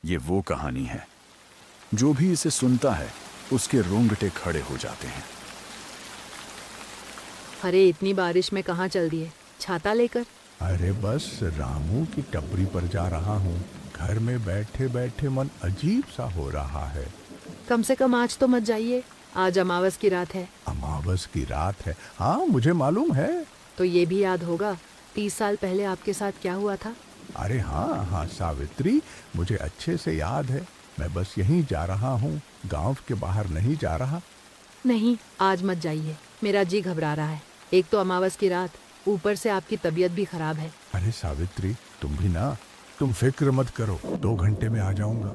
ये वो कहानी है जो भी इसे सुनता है उसके रोंगटे खड़े हो जाते हैं। अरे इतनी बारिश में कहाँ चल दिए? छाता लेकर। अरे बस रामू की टपरी पर जा रहा हूँ। घर में बैठे बैठे मन अजीब सा हो रहा है। कम से कम आज तो मत जाइए, आज अमावस की रात है। अमावस की रात है, हाँ मुझे मालूम है। तो ये भी याद होगा 30 साल पहले आपके साथ क्या हुआ था। अरे हाँ हाँ सावित्री, मुझे अच्छे से याद है। मैं बस यहीं जा रहा हूँ, गांव के बाहर नहीं जा रहा। नहीं, आज मत जाइए, मेरा जी घबरा रहा है। एक तो अमावस की रात, ऊपर से आपकी तबीयत भी खराब है। अरे सावित्री, तुम भी ना, तुम फिक्र मत करो, 2 घंटे में आ जाऊंगा।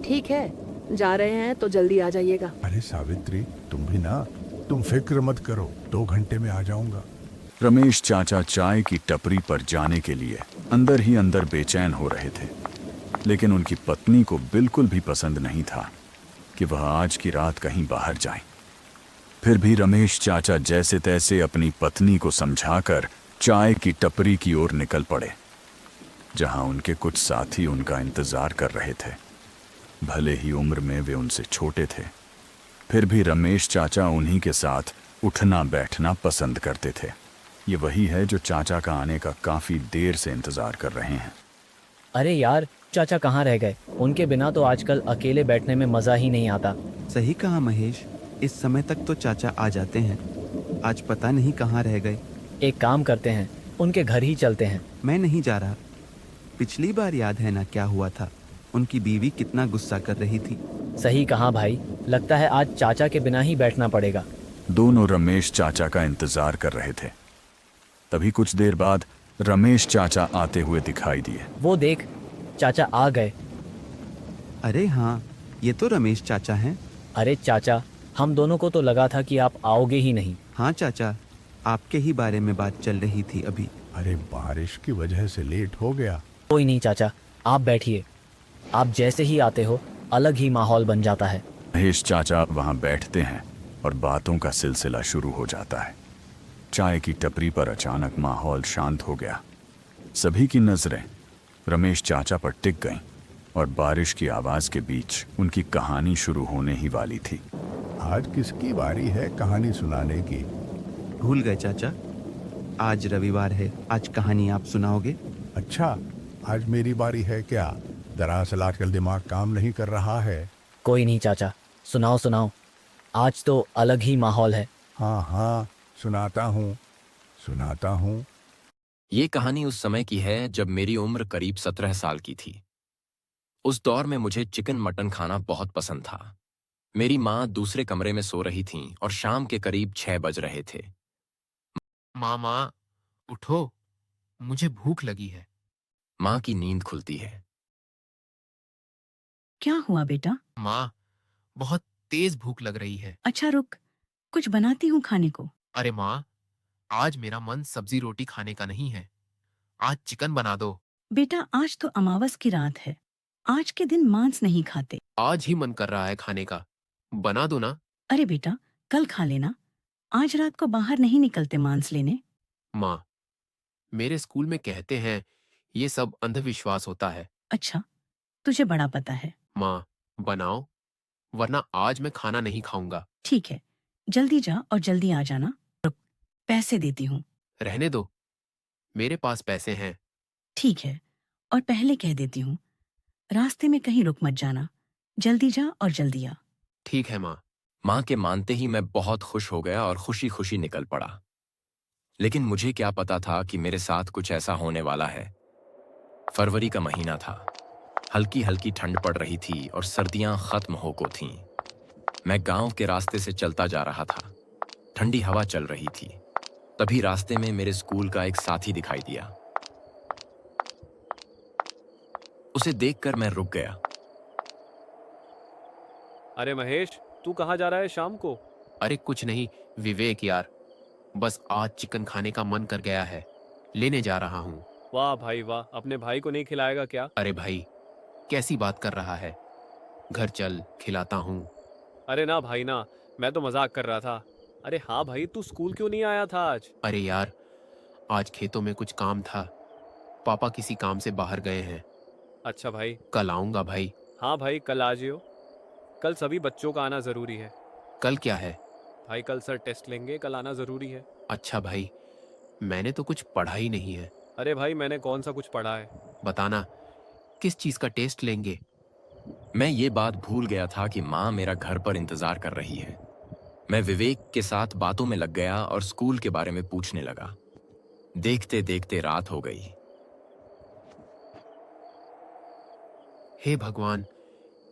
ठीक है, जा रहे हैं तो जल्दी आ जाइएगा। अरे सावित्री, तुम भी ना, तुम फिक्र मत करो, 2 घंटे में आ जाऊंगा। रमेश चाचा चाय की टपरी पर जाने के लिए अंदर ही अंदर बेचैन हो रहे थे, लेकिन उनकी पत्नी को बिल्कुल भी पसंद नहीं था कि वह आज की रात कहीं बाहर जाए। फिर भी रमेश चाचा जैसे तैसे अपनी पत्नी को समझाकर चाय की टपरी की ओर निकल पड़े, जहां उनके कुछ साथी उनका इंतजार कर रहे थे। भले ही उम्र में वे उनसे छोटे थे, फिर भी रमेश चाचा उन्हीं के साथ उठना बैठना पसंद करते थे। ये वही है जो चाचा का आने का काफी देर से इंतजार कर रहे हैं। अरे यार, चाचा कहाँ रह गए? उनके बिना तो आजकल अकेले बैठने में मज़ा ही नहीं आता। सही कहा महेश, इस समय तक तो चाचा आ जाते हैं, आज पता नहीं कहाँ रह गए। एक काम करते हैं, उनके घर ही चलते हैं। मैं नहीं जा रहा। पिछली बार याद है ना क्या हुआ था, उनकी बीवी कितना गुस्सा कर रही थी। सही कहा भाई, लगता है आज चाचा के बिना ही बैठना पड़ेगा। दोनों रमेश चाचा का इंतजार कर रहे थे। तभी कुछ देर बाद रमेश चाचा आते हुए दिखाई दिए। वो देख, चाचा आ गए। अरे हाँ, ये तो रमेश चाचा हैं। अरे चाचा, हम दोनों को तो लगा था कि आप आओगे ही नहीं। हाँ चाचा, आपके ही बारे में बात चल रही थी अभी। अरे बारिश की वजह से लेट हो गया। कोई नहीं चाचा, आप बैठिए। आप जैसे ही आते हो अलग ही माहौल बन जाता है। महेश चाचा वहां बैठते हैं और बातों का सिलसिला शुरू हो जाता है। चाय की टपरी पर अचानक माहौल शांत हो गया। सभी की नजरें रमेश चाचा पर टिक गईं और बारिश की आवाज के बीच उनकी कहानी शुरू होने ही वाली थी। आज किसकी बारी है कहानी सुनाने की? भूल गए चाचा, आज रविवार है, आज कहानी आप सुनाओगे। अच्छा, आज मेरी बारी है क्या? दरअसल आजकल दिमाग काम नहीं कर रहा है। कोई नहीं चाचा, सुनाओ सुनाओ, आज तो अलग ही माहौल है। हाँ हाँ, सुनाता हूँ सुनाता हूँ। ये कहानी उस समय की है जब मेरी उम्र करीब 17 साल की थी। उस दौर में मुझे चिकन मटन खाना बहुत पसंद था। मेरी माँ दूसरे कमरे में सो रही थीं और शाम के करीब 6 बज रहे थे। माँ, उठो, मुझे भूख लगी है। माँ की नींद खुलती है। क्या हुआ बेटा? माँ, बहुत तेज भूख लग रही है। अच्छा रुक, कुछ बनाती हूँ खाने को। अरे माँ, आज मेरा मन सब्जी रोटी खाने का नहीं है, आज चिकन बना दो। बेटा आज तो अमावस की रात है, आज के दिन मांस नहीं खाते। आज ही मन कर रहा है खाने का, बना दो ना। अरे बेटा, कल खा लेना, आज रात को बाहर नहीं निकलते मांस लेने। माँ, मेरे स्कूल में कहते हैं ये सब अंधविश्वास होता है। अच्छा, तुझे बड़ा पता है। माँ, बनाओ, वरना आज मैं खाना नहीं खाऊंगा। ठीक है, जल्दी जा और जल्दी आ जाना। रुक, पैसे देती हूँ। रहने दो, मेरे पास पैसे हैं। ठीक है, और पहले कह देती हूँ, रास्ते में कहीं रुक मत जाना, जल्दी जा और जल्दी आ। ठीक है माँ। माँ के मानते ही मैं बहुत खुश हो गया और खुशी खुशी निकल पड़ा। लेकिन मुझे क्या पता था कि मेरे साथ कुछ ऐसा होने वाला है। फरवरी का महीना था, हल्की हल्की ठंड पड़ रही थी और सर्दियां खत्म हो को थीं। मैं गांव के रास्ते से चलता जा रहा था, ठंडी हवा चल रही थी। तभी रास्ते में मेरे स्कूल का एक साथी दिखाई दिया। उसे देखकर मैं रुक गया। अरे महेश, तू कहाँ जा रहा है शाम को? अरे कुछ नहीं विवेक यार, बस आज चिकन खाने का मन कर गया है, लेने जा रहा हूँ। वाह भाई वाह, अपने भाई को नहीं खिलाएगा क्या? अरे भाई, कैसी बात कर रहा है, घर चल खिलाता हूँ। अरे ना भाई ना, मैं तो मजाक कर रहा था। अरे हाँ भाई, तू स्कूल क्यों नहीं आया था आज? अरे यार, आज खेतों में कुछ काम था, पापा किसी काम से बाहर गए हैं, अच्छा भाई। कल आऊँगा भाई। हाँ भाई, कल आ जियो। कल सभी बच्चों का आना ज़रूरी है। कल क्या है? भाई कल सर टेस्ट लेंगे, कल आना ज़रूरी है। अच्छा भाई, मैंने तो कुछ पढ़ा ही नहीं है। अरे भाई, मैंने कौन सा कुछ पढ़ा है। बताना, किस चीज़ का टेस्ट लेंगे? मैं ये बात भूल गया था कि माँ मेरा घर पर इंतजार कर रही है। मैं विवेक के साथ बातों में लग गया और स्कूल के बारे में पूछने लगा। देखते देखते रात हो गई। हे भगवान,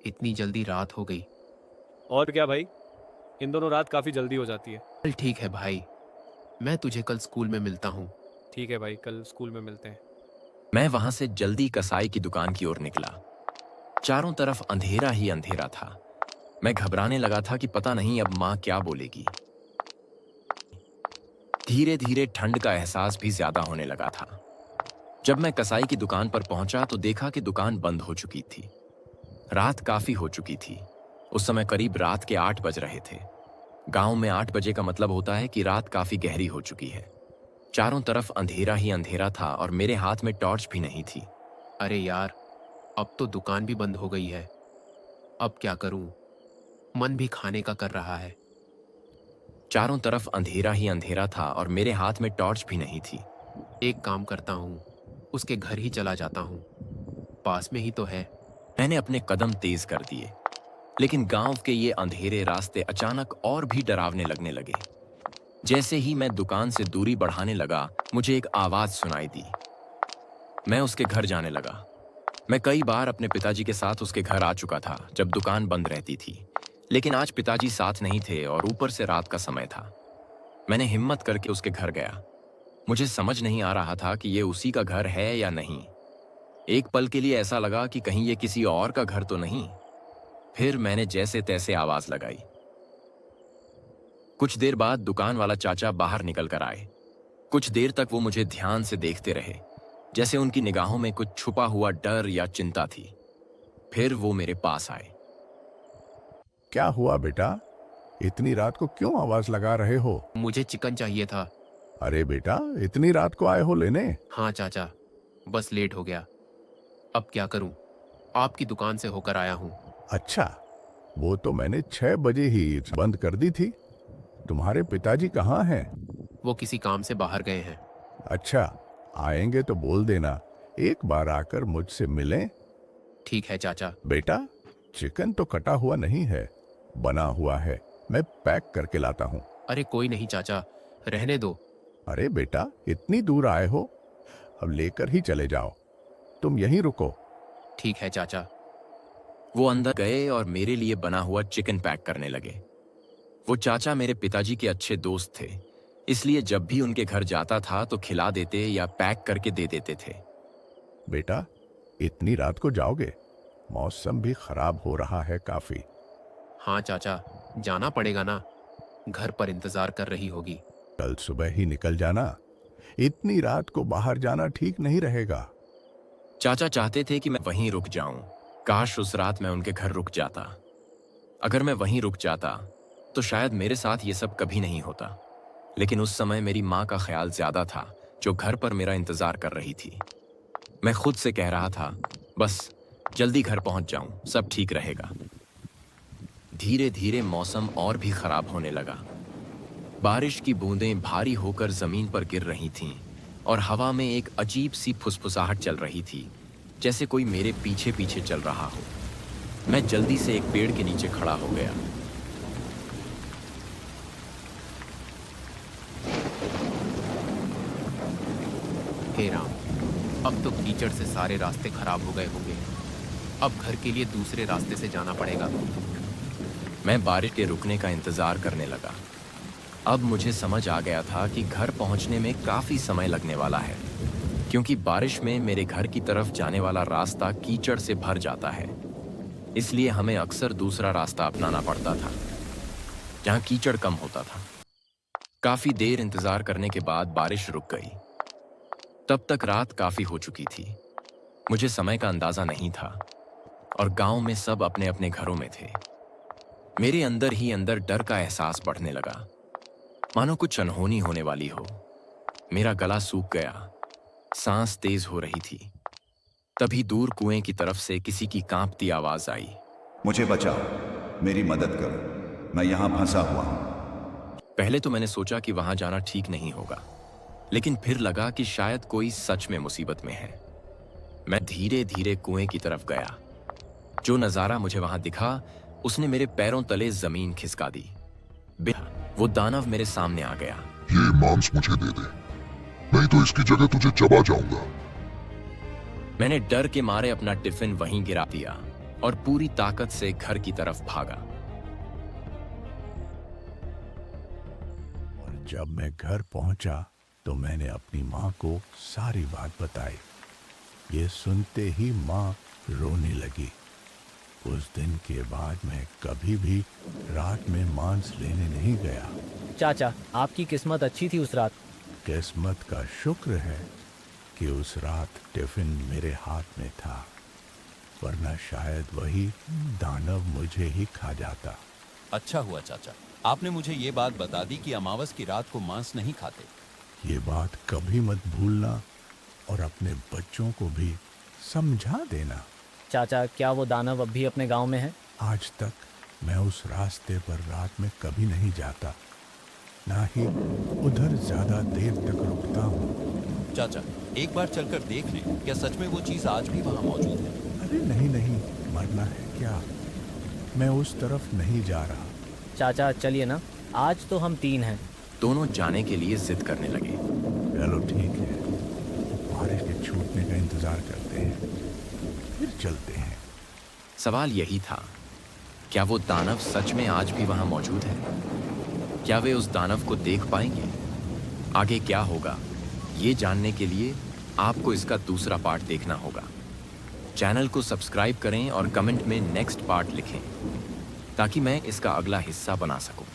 इतनी जल्दी रात हो गई। और क्या भाई, इन दोनों रात काफ़ी जल्दी हो जाती है। चल ठीक है भाई, मैं तुझे कल स्कूल में मिलता हूँ। ठीक है भाई, कल स्कूल में मिलते हैं। मैं वहां से जल्दी कसाई की दुकान की ओर निकला। चारों तरफ अंधेरा ही अंधेरा था। मैं घबराने लगा था कि पता नहीं अब माँ क्या बोलेगी। धीरे धीरे ठंड का एहसास भी ज्यादा होने लगा था। जब मैं कसाई की दुकान पर पहुंचा तो देखा कि दुकान बंद हो चुकी थी। रात काफी हो चुकी थी। उस समय करीब रात के 8 बज रहे थे। गांव में 8 बजे का मतलब होता है कि रात काफी गहरी हो चुकी है। चारों तरफ अंधेरा ही अंधेरा था और मेरे हाथ में टॉर्च भी नहीं थी। अरे यार, अब तो दुकान भी बंद हो गई है। अब क्या करूं? मन भी खाने का कर रहा है। चारों तरफ अंधेरा ही अंधेरा था और मेरे हाथ में टॉर्च भी नहीं थी। एक काम करता हूं, उसके घर ही चला जाता हूं, पास में ही तो है। मैंने अपने कदम तेज कर दिए, लेकिन गांव के ये अंधेरे रास्ते अचानक और भी डरावने लगने लगे। जैसे ही मैं दुकान से दूरी बढ़ाने लगा, मुझे एक आवाज सुनाई दी। मैं उसके घर जाने लगा। मैं कई बार अपने पिताजी के साथ उसके घर आ चुका था जब दुकान बंद रहती थी, लेकिन आज पिताजी साथ नहीं थे और ऊपर से रात का समय था। मैंने हिम्मत करके उसके घर गया। मुझे समझ नहीं आ रहा था कि ये उसी का घर है या नहीं। एक पल के लिए ऐसा लगा कि कहीं ये किसी और का घर तो नहीं। फिर मैंने जैसे तैसे आवाज लगाई। कुछ देर बाद दुकान वाला चाचा बाहर निकल कर आए। कुछ देर तक वो मुझे ध्यान से देखते रहे, जैसे उनकी निगाहों में कुछ छुपा हुआ डर या चिंता थी। फिर वो मेरे पास आए। क्या हुआ बेटा? इतनी रात को क्यों आवाज लगा रहे हो? मुझे चिकन चाहिए था। अरे बेटा, इतनी रात को आए हो लेने? हाँ चाचा, बस लेट हो गया। अब क्या करूं? आपकी दुकान से होकर आया हूं। अच्छा, वो तो मैंने 6 बजे ही बंद कर दी थी। तुम्हारे पिताजी कहाँ हैं? वो किसी काम से बाहर गए हैं। अच्छा, आएंगे तो बोल देना, एक बार आकर मुझसे मिलें। ठीक है चाचा। बेटा, चिकन तो कटा हुआ नहीं है, बना हुआ है। मैं पैक करके लाता हूँ। अरे कोई नहीं चाचा, रहने दो। अरे बेटा, इतनी दूर आए हो, अब लेकर ही चले जाओ। तुम यहीं रुको। ठीक है चाचा। वो अंदर गए और मेरे लिए बना हुआ चिकन पैक करने लगे। वो चाचा मेरे पिताजी के अच्छे दोस्त थे, इसलिए जब भी उनके घर जाता था तो खिला देते या पैक करके दे देते थे। बेटा, इतनी रात को जाओगे? मौसम भी खराब हो रहा है काफी। हाँ चाचा, जाना पड़ेगा ना, घर पर इंतजार कर रही होगी। कल सुबह ही निकल जाना। इतनी रात को बाहर जाना ठीक नहीं रहेगा। चाचा चाहते थे कि मैं वहीं रुक जाऊं। काश उस रात मैं उनके घर रुक जाता। अगर मैं वहीं रुक जाता तो शायद मेरे साथ ये सब कभी नहीं होता। लेकिन उस समय मेरी माँ का ख्याल ज्यादा था, जो घर पर मेरा इंतजार कर रही थी। मैं खुद से कह रहा था, बस जल्दी घर पहुंच जाऊं, सब ठीक रहेगा। धीरे धीरे मौसम और भी खराब होने लगा। बारिश की बूंदें भारी होकर जमीन पर गिर रही थीं और हवा में एक अजीब सी फुसफुसाहट चल रही थी, जैसे कोई मेरे पीछे पीछे चल रहा हो। मैं जल्दी से एक पेड़ के नीचे खड़ा हो गया। हे राम, अब तो कीचड़ से सारे रास्ते खराब हो गए होंगे। अब घर के लिए दूसरे रास्ते से जाना पड़ेगा। मैं बारिश के रुकने का इंतजार करने लगा। अब मुझे समझ आ गया था कि घर पहुंचने में काफी समय लगने वाला है, क्योंकि बारिश में मेरे घर की तरफ जाने वाला रास्ता कीचड़ से भर जाता है। इसलिए हमें अक्सर दूसरा रास्ता अपनाना पड़ता था, जहां कीचड़ कम होता था। काफी देर इंतजार करने के बाद बारिश रुक गई। तब तक रात काफी हो चुकी थी। मुझे समय का अंदाजा नहीं था और गांव में सब अपने अपने घरों में थे। मेरे अंदर ही अंदर डर का एहसास बढ़ने लगा, मानो कुछ अनहोनी होने वाली हो। मेरा गला सूख गया, सांस तेज हो रही थी। तभी दूर कुएं की तरफ से किसी की कांपती आवाज आई। मुझे बचाओ, मेरी मदद करो, मैं यहाँ फंसा हुआ हूँ। पहले तो मैंने सोचा कि वहां जाना ठीक नहीं होगा, लेकिन फिर लगा कि शायद कोई सच में मुसीबत में है। मैं धीरे धीरे कुएं की तरफ गया। जो नजारा मुझे वहां दिखा उसने मेरे पैरों तले जमीन खिसका दी। वो दानव मेरे सामने आ गया। ये मांस मुझे दे दे, नहीं तो इसकी जगह तुझे चबा जाऊंगा। मैंने डर के मारे अपना टिफिन वहीं गिरा दिया और पूरी ताकत से घर की तरफ भागा। और जब मैं घर पहुंचा तो मैंने अपनी माँ को सारी बात बताई। ये सुनते ही माँ रोने लगी। उस दिन के बाद मैं कभी भी रात में मांस लेने नहीं गया। चाचा, आपकी किस्मत अच्छी थी उस रात। किस्मत का शुक्र है कि उस रात टिफिन मेरे हाथ में था, वरना शायद वही दानव मुझे ही खा जाता। अच्छा हुआ चाचा, आपने मुझे ये बात बता दी कि अमावस की रात को मांस नहीं खाते। ये बात कभी मत भूलना और अपने बच्चों को भी समझा देना। चाचा, क्या वो दानव अब भी अपने गांव में है? आज तक मैं उस रास्ते पर रात में कभी नहीं जाता, ना ही उधर ज्यादा देर तक रुकता हूँ। चाचा, एक बार चलकर देख लें, क्या सच में वो चीज आज भी वहाँ मौजूद है? अरे नहीं नहीं, मरना है क्या? मैं उस तरफ नहीं जा रहा। चाचा चलिए ना, आज तो हम 3 हैं। दोनों जाने के लिए जिद करने लगे। चलो ठीक है, बारिश के छूटने का इंतजार करते हैं, फिर चलते हैं। सवाल यही था, क्या वो दानव सच में आज भी वहां मौजूद है? क्या वे उस दानव को देख पाएंगे? आगे क्या होगा, ये जानने के लिए आपको इसका दूसरा पार्ट देखना होगा। चैनल को सब्सक्राइब करें और कमेंट में नेक्स्ट पार्ट लिखें, ताकि मैं इसका अगला हिस्सा बना सकूं।